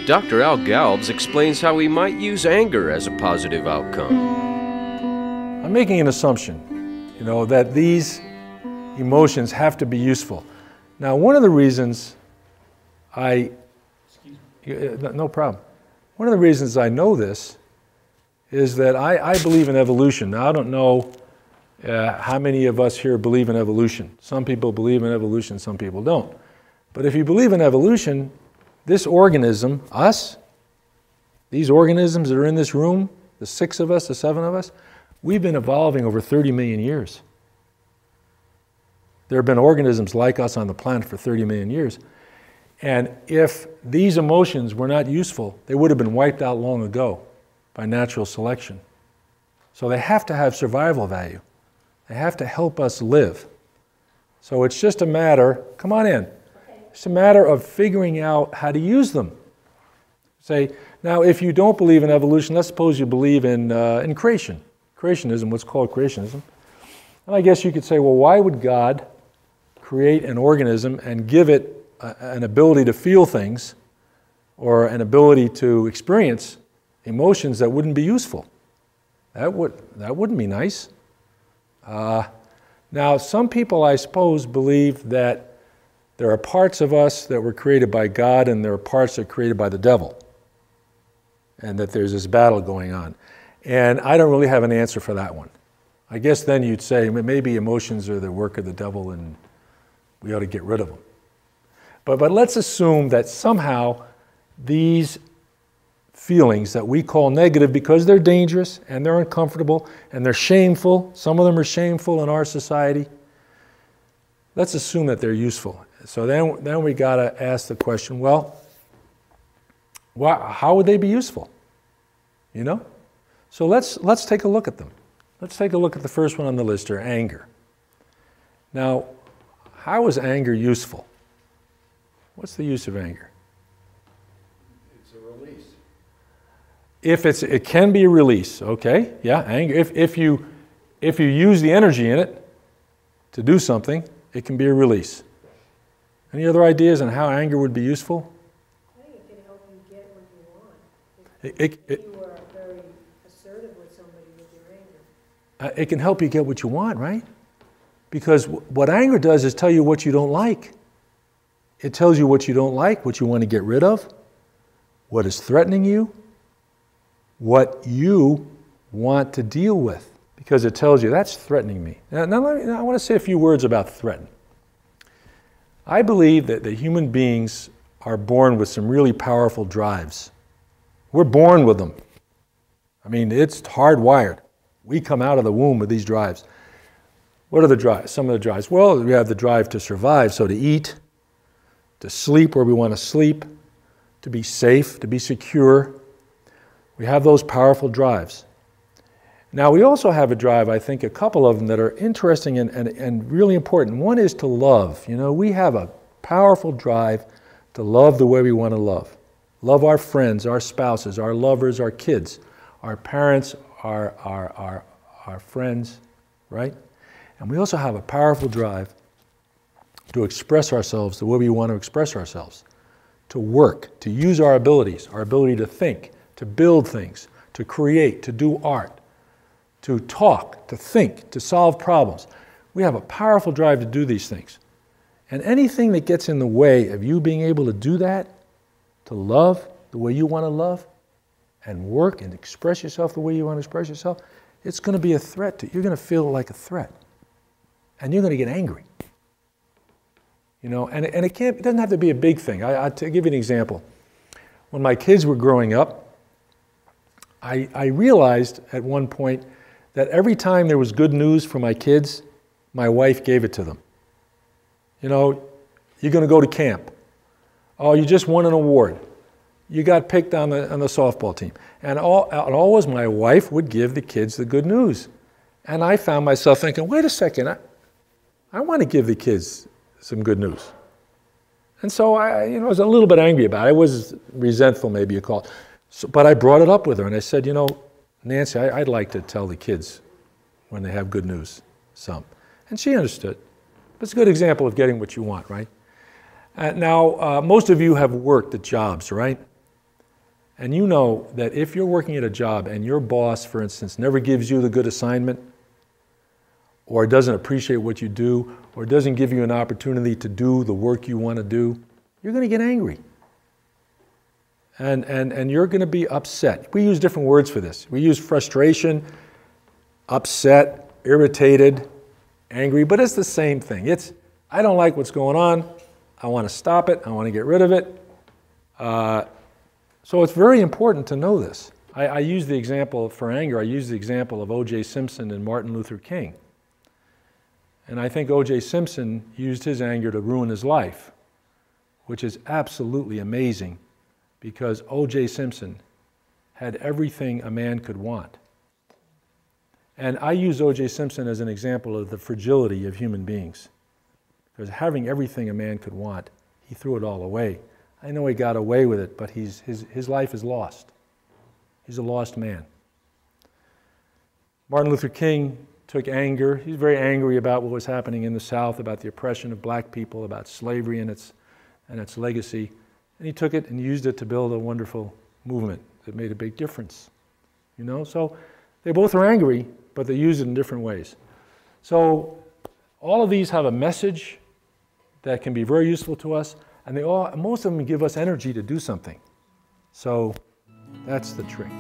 Dr. Al Galves explains how we might use anger as a positive outcome. I'm making an assumption, that these emotions have to be useful. Now, one of the reasons no problem. One of the reasons I know this is that I believe in evolution. Now, I don't know how many of us here believe in evolution. Some people believe in evolution, some people don't. But if you believe in evolution, this organism, us, these organisms that are in this room, the 6 of us, the 7 of us, we've been evolving over 30 million years. There have been organisms like us on the planet for 30 million years. And if these emotions were not useful, they would have been wiped out long ago by natural selection. So they have to have survival value. They have to help us live. So it's just a matter, come on in, it's a matter of figuring out how to use them. Say, now if you don't believe in evolution, let's suppose you believe in creationism, what's called creationism. And I guess you could say, well, why would God create an organism and give it an ability to feel things or an ability to experience emotions that wouldn't be useful? That wouldn't be nice. Now, some people, I suppose, believe that there are parts of us that were created by God and there are parts that are created by the devil, and that there's this battle going on. And I don't really have an answer for that one. I guess then you'd say maybe emotions are the work of the devil and we ought to get rid of them. But let's assume that somehow these feelings that we call negative because they're dangerous and they're uncomfortable and they're shameful, some of them are shameful in our society, let's assume that they're useful. So then we got to ask the question, well, how would they be useful? So let's take a look at them. Let's take a look at the first one on the list, or anger. Now, how is anger useful? What's the use of anger? It's a release. It can be a release, okay? Yeah, anger. If you use the energy in it to do something, it can be a release. Any other ideas on how anger would be useful? I think it can help you get what you want. If you are very assertive with somebody with your anger. It can help you get what you want, right? Because what anger does is tell you what you don't like. It tells you what you don't like, what you want to get rid of, what is threatening you, what you want to deal with, because it tells you that's threatening me. Now I want to say a few words about threaten. I believe that the human beings are born with some really powerful drives. We're born with them. I mean, it's hardwired. We come out of the womb with these drives. What are the drives? Some of the drives. Well, we have the drive to survive, so to eat, to sleep where we want to sleep, to be safe, to be secure. We have those powerful drives. Now, we also have a drive, I think, a couple of them that are interesting and really important. One is to love. We have a powerful drive to love the way we want to love. Love our friends, our spouses, our lovers, our kids, our parents, our friends, right? And we also have a powerful drive to express ourselves the way we want to express ourselves, to work, to use our abilities, our ability to think, to build things, to create, to do art, to talk, to think, to solve problems. We have a powerful drive to do these things. And anything that gets in the way of you being able to do that, to love the way you want to love, and work and express yourself the way you want to express yourself, it's going to be a threat to you. You're going to feel like a threat. And you're going to get angry. And it doesn't have to be a big thing. I'll give you an example. When my kids were growing up, I realized at one point that every time there was good news for my kids, my wife gave it to them. You're going to go to camp. Oh, you just won an award. You got picked on the softball team. And always my wife would give the kids the good news. And I found myself thinking, wait a second, I want to give the kids some good news. And so I was a little bit angry about it. I was resentful, maybe you call it. But I brought it up with her and I said, Nancy, I'd like to tell the kids when they have good news, some. And she understood. But it's a good example of getting what you want, right? Now, most of you have worked at jobs, right? And you know that if you're working at a job and your boss, for instance, never gives you the good assignment, or doesn't appreciate what you do, or doesn't give you an opportunity to do the work you want to do, you're going to get angry. And you're going to be upset. We use different words for this. We use frustration, upset, irritated, angry, but it's the same thing. It's, I don't like what's going on. I want to stop it. I want to get rid of it. So it's very important to know this. I use the example for anger. I use the example of O.J. Simpson and Martin Luther King. And I think O.J. Simpson used his anger to ruin his life, which is absolutely amazing because O.J. Simpson had everything a man could want. And I use O.J. Simpson as an example of the fragility of human beings. Because having everything a man could want, he threw it all away. I know he got away with it, but his life is lost. He's a lost man. Martin Luther King took anger. He was very angry about what was happening in the South, about the oppression of black people, about slavery and its legacy. And he took it and used it to build a wonderful movement that made a big difference. You know, so they both are angry, but they use it in different ways. So all of these have a message that can be very useful to us, and most of them give us energy to do something. So that's the trick.